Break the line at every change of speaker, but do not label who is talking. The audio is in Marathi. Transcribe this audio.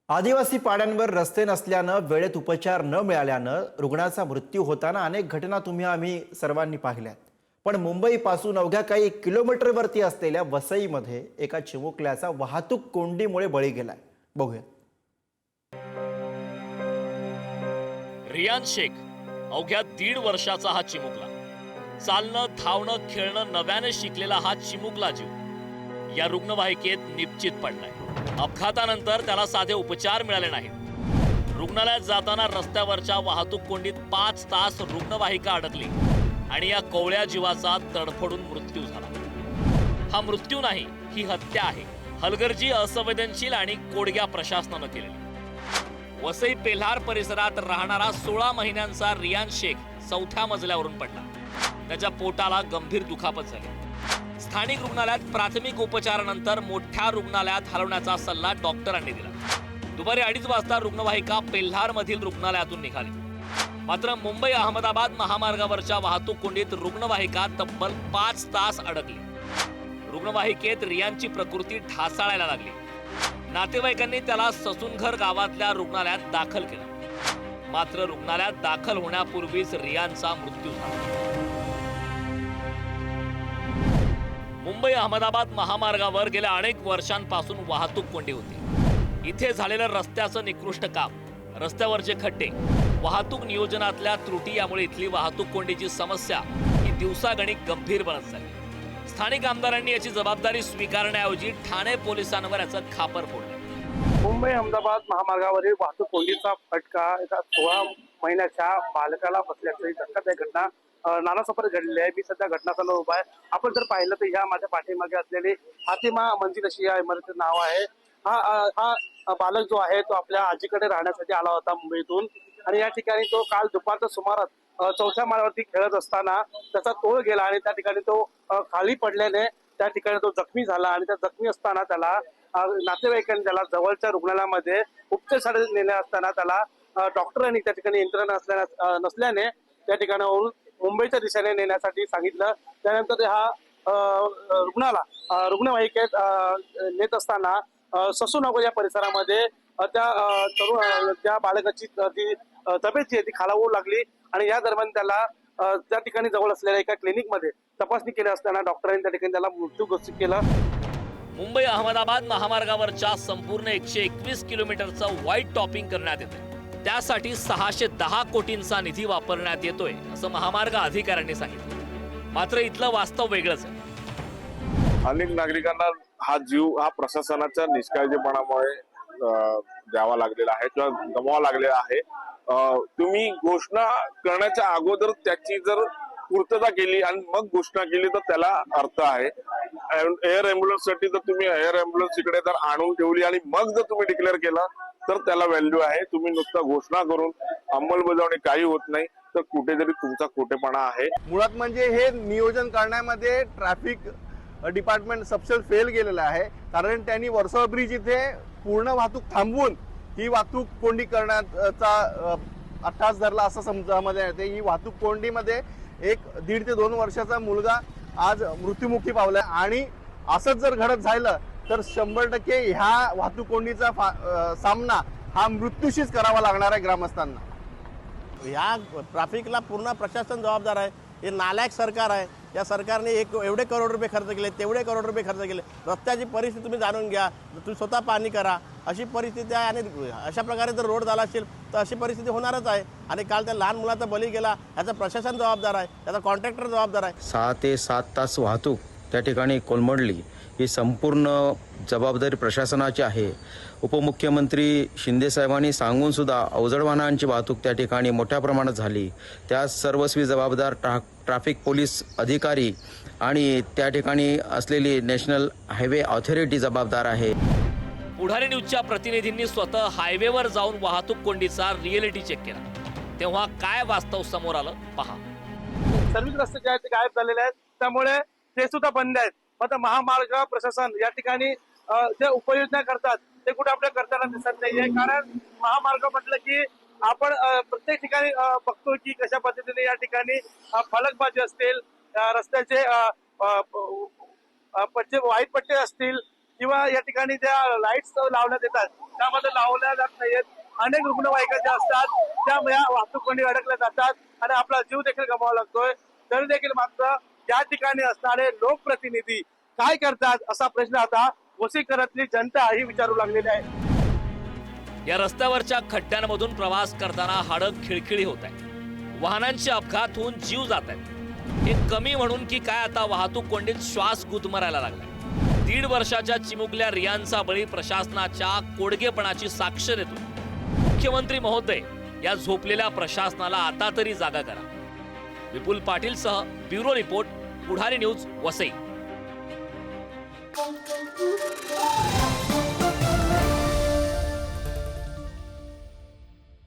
आदिवासी पाड्यांवर रस्ते नसल्यानं वेळेत उपचार न मिळाल्यानं रुग्णाचा मृत्यू होताना अनेक घटना आम्ही सर्वांनी पाहिल्यात। पण मुंबईपासून अवघ्या काही किलोमीटरवरती असलेल्या वसईमध्ये एका चिमुकल्याचा वाहतूक कोंडीमुळे बळी गेलाय। बघूया।
रियान शेख अवघ्या 1.5 वर्षाचा हा चिमुकला। चालणं, धावणं, खेळणं नव्याने शिकलेला हा चिमुकला जीव या रुग्णवाहिकेत निश्चित पडलाय। अपघातानंतर त्याला साधे उपचार मिळाले नाहीत। रुग्णालयात जाताना रस्त्यावरच्या वाहतूक कोंडीत 5 तास रुग्णवाहिका अडकली आणि या कोवळ्या जीवाचा तडफडून मृत्यू झाला। हा मृत्यू नाही, ही हत्या आहे। हलगर्जी, असंवेदनशील आणि कोडग्या प्रशासनानं केलेली। वसई पेल्हार परिसरात राहणारा 16 महिन्यांचा रियान शेख 4थ्या मजल्यावरून पडला। त्याच्या पोटाला गंभीर दुखापत झाली। स्थानिक रुग्णालयात प्राथमिक उपचारानंतर मोठ्या रुग्णालयात हलवण्याचा सल्ला डॉक्टरांनी दिला। दुपारी 2:30 वाजता रुग्णवाहिका पेल्हार मधील रुग्णालयातून निघाली। मात्र मुंबई अहमदाबाद महामार्गावरच्या वाहतूक कोंडीत रुग्णवाहिका तब्बल 5 तास अडकली। रुग्णवाहिकेत रियानची प्रकृती ढासळायला लागली। नातेवाईकांनी त्याला ससूनघर गावातल्या रुग्णालयात दाखल केलं। मात्र रुग्णालयात दाखल होण्यापूर्वीच रियानचा मृत्यू झाला। मुंबई अहमदाबाद महामार्गावर गेल्या अनेक वर्षांपासून वाहतूक कोंडी होती। इथे झालेलं रस्त्याचं निकृष्ट काम, रस्त्यावरचे खड्डे, वाहतूक नियोजनातल्या त्रुटी यामुळे इथली वाहतूक कोंडीची समस्या ही दिवसागणिक गंभीर बनत चालली। स्थानिक आमदारांनी याची जबाबदारी स्वीकारण्याऐवजी ठाणे पोलिसांवर याचं खापर फोडलं।
मुंबई अहमदाबाद महामार्गावरील वाहतूक कोंडीचा फटका एका 16 महिन्याच्या बालकाला बसल्याची धक्कादायक घटना नालासोपारा घडलेली आहे। मी सध्या घटनास्थळावर उभा आहे। आपण जर पाहिलं तर ह्या माझ्या पाठीमागे असलेली फातिमा मंजिल अशी या इमारतीचं नाव आहे। हा बालक जो आहे तो आपल्या आजीकडे राहण्यासाठी आला होता मुंबईतून आणि या ठिकाणी तो काल दुपारच्या सुमारास 4थ्या माळ्यावरती खेळत असताना त्याचा तोल गेला आणि त्या ठिकाणी तो खाली पडल्याने त्या ठिकाणी तो जखमी झाला आणि त्या जखमी असताना त्याला नातेवाईकांनी त्याला जवळच्या रुग्णालयामध्ये उपचारासाठी नेले असताना त्याला डॉक्टरांनी त्या ठिकाणी यंत्रणा नसल्याने त्या ठिकाणावरून मुंबईच्या दिशेने नेण्यासाठी सांगितलं। त्यानंतर रुग्णवाहिकेत नेत असताना ससूनगर या परिसरामध्ये त्या बालकाची ती तब्येत जी आहे ती खालावू लागली आणि या दरम्यान त्याला त्या ठिकाणी जवळ असलेल्या एका क्लिनिकमध्ये तपासणी केली असताना डॉक्टरांनी त्या ठिकाणी त्याला मृत्यू घोषित केला।
मुंबई अहमदाबाद महामार्गावरच्या संपूर्ण 121 किलोमीटरचं व्हाईट टॉपिंग करण्यात येतं। त्यासाठी 610 कोटींचा निधी वापरण्यात येतोय असं महामार्ग अधिकाऱ्यांनी सांगितलं। मात्र इथलं वास्तव वेगळंच आहे।
अनेक नागरिकांना हा जीव हा प्रशासनाच्या निष्काळजीपणामुळे द्यावा लागलेला आहे किंवा गमवावा लागलेला आहे। तुम्ही घोषणा करण्याच्या अगोदर त्याची जर पूर्तता केली आणि मग घोषणा केली तर त्याला अर्थ आहे। एअर अँब्युलन्स साठी जर तुम्ही एअर अँब्युलन्स इकडे जर आणून ठेवली आणि मग जर तुम्ही डिक्लेअर केलं तर त्याला व्हॅल्यू आहे। तुम्ही नुसतं घोषणा करून अंमलबजावणी काही होत नाही तर कुठेतरी तुमचा खोटेपणा आहे।
मुळात म्हणजे हे नियोजन करण्यामध्ये ट्रॅफिक डिपार्टमेंट सबसेल फेल गेलेलं आहे। कारण त्यांनी वर्सोवा ब्रिज इथे पूर्ण वाहतूक थांबवून ही वाहतूक कोंडी करण्याचा अट्टास धरला असं समजामध्ये येते। ही वाहतूक कोंडीमध्ये एक 1.5 ते 2 वर्षाचा मुलगा आज मृत्युमुखी पावलाय आणि असंच जर घडत झालं तर 100% ह्या वाहतूक कोंडीचा सामना हा मृत्यूशीच करावा लागणार आहे ग्रामस्थांना।
या ट्रॅफिकला पूर्ण प्रशासन जबाबदार आहे। हे नालायक सरकार आहे। या सरकारने एवढे करोड रुपये खर्च केले, तेवढे करोड रुपये खर्च केले। रस्त्याची परिस्थिती तुम्ही जाणून घ्या, तुम्ही स्वतः पाहणी करा। अशी परिस्थिती आहे आणि अशा प्रकारे जर रोड झाला असेल तर अशी परिस्थिती होणारच आहे। आणि काल त्या लहान मुलाचा बळी गेला, याचा प्रशासन जबाबदार आहे, त्याचा कॉन्ट्रॅक्टर जबाबदार आहे।
6 ते 7 तास वाहतूक त्या ठिकाणी कोलमडली, ही संपूर्ण जबाबदारी प्रशासनाची आहे। उपमुख्यमंत्री शिंदे साहेबांनी सांगून सुद्धा अवजड वाहनांची वाहतूक त्या ठिकाणी मोठ्या प्रमाणात झाली। त्या सर्वस्वी जबाबदार ट्रॅफिक पोलीस अधिकारी आणि त्या ठिकाणी असलेली नॅशनल हायवे ऑथॉरिटी जबाबदार आहे।
पुढारी न्यूजच्या प्रतिनिधींनी स्वतः हायवेवर जाऊन वाहतूक कोंडीचा रिअलिटी चेक केला। तेव्हा काय वास्तव समोर आलं पहा।
सर्व्हिस रस्ते जे आहेत ते गायब झालेले आहेत, त्यामुळे ते सुद्धा बंद आहेत। मात्र महामार्ग प्रशासन या ठिकाणी जे उपाययोजना करतात ते कुठे आपल्या करताना दिसत नाहीये। कारण महामार्ग म्हटलं की आपण प्रत्येक ठिकाणी बघतो की कशा पद्धतीने या ठिकाणी फलकबाजी असतील, रस्त्याचे व्हाईट पट्टे असतील, किंवा या ठिकाणी ज्या लाईट्स लावण्यात येतात त्यामध्ये लावल्या जात नाहीत. अनेक रुग्णवाहिका ज्या असतात त्या या वाहतूक कोंडी अडकल्या जातात आणि आपला जीव देखील गमावा लागतोय. तरी देखील मात्र या ठिकाणी असणारे लोकप्रतिनिधी काय करतात असा प्रश्न आता वसईकरातली जनता ही विचारू लागलेली आहे.
या रस्त्यावरच्या खड्ड्यांमधून प्रवास करताना हाडं खिळखिळी होत आहे. वाहनांचे अपघात होऊन जीव जात आहेत. हे कमी म्हणून की काय आता वाहतूक कोंडीत श्वास गुदमरायला लागलाय. 1.5 वर्षाच्या चिमुकल्या रियांचा बळी प्रशासनाच्या कोडगेपणाची साक्ष देतो. मुख्यमंत्री महोदय, या झोपलेल्या प्रशासनाला आता तरी जागा करा. विपुल पाटील सह ब्युरो रिपोर्ट, पुढारी न्यूज, वसई.